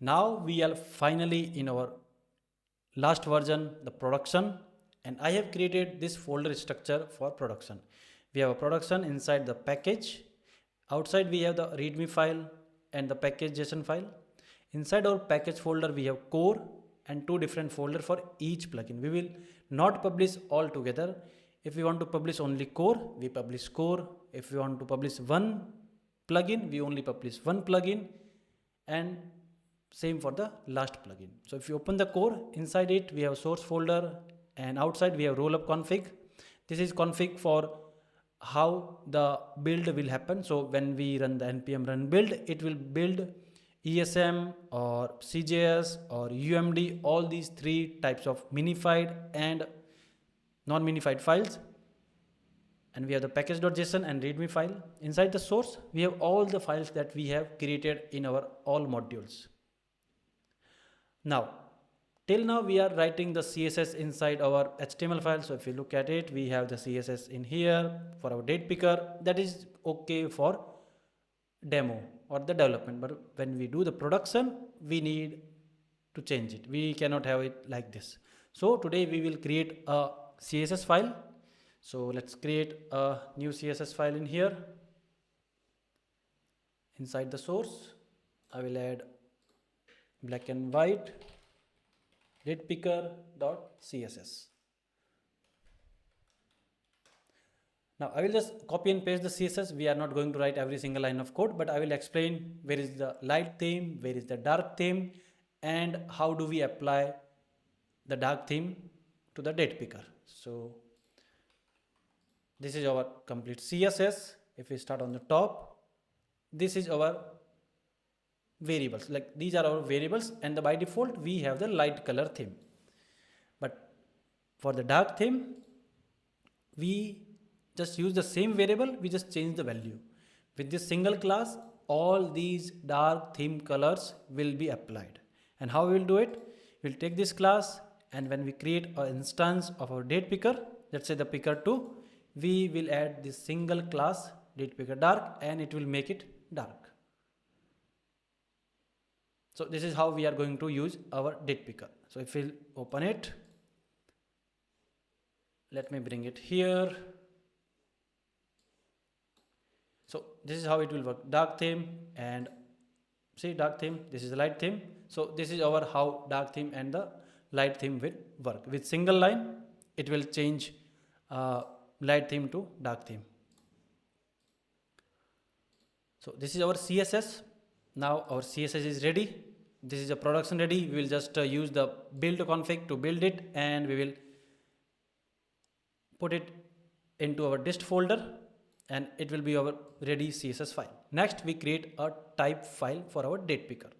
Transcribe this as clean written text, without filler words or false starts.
Now we are finally in our last version, the production, and I have created this folder structure for production. We have a production inside the package. Outside we have the readme file and the package.json file. Inside our package folder we have core and two different folders for each plugin. We will not publish all together. If we want to publish only core, we publish core. If we want to publish one plugin, we only publish one plugin, and same for the last plugin. So if you open the core, inside it we have source folder, and outside we have rollup config. This is config for how the build will happen. So when we run the npm run build, it will build ESM or CJS or UMD, all these three types of minified and non-minified files. And we have the package.json and readme file. Inside the source, we have all the files that we have created in our all modules. Now, till now we are writing the CSS inside our HTML file. So if you look at it, we have the CSS in here for our date picker. That is okay for demo or the development, but when we do the production, we need to change it. We cannot have it like this. So today we will create a CSS file. So let's create a new CSS file in here. Inside the source, I will add black and white date picker.css. Now I will just copy and paste the CSS. We are not going to write every single line of code, but I will explain where is the light theme, where is the dark theme, and how do we apply the dark theme to the date picker. So this is our complete CSS. If we start on the top, this is our variables. Like these are our variables, and by default we have the light color theme. But for the dark theme, we just use the same variable, we just change the value. With this single class, all these dark theme colors will be applied. And how we will do it? We'll take this class, and when we create an instance of our date picker, let's say the picker 2, we will add this single class date picker dark, and it will make it dark. So this is how we are going to use our date picker. So if we'll open it, let me bring it here. So this is how it will work. Dark theme, and see dark theme, this is the light theme. So this is our how dark theme and the light theme will work. With single line, it will change light theme to dark theme. So this is our CSS. Now our CSS is ready. This is a production ready. We will just use the build config to build it, and we will put it into our dist folder, and it will be our ready CSS file. Next, we create a type file for our date picker.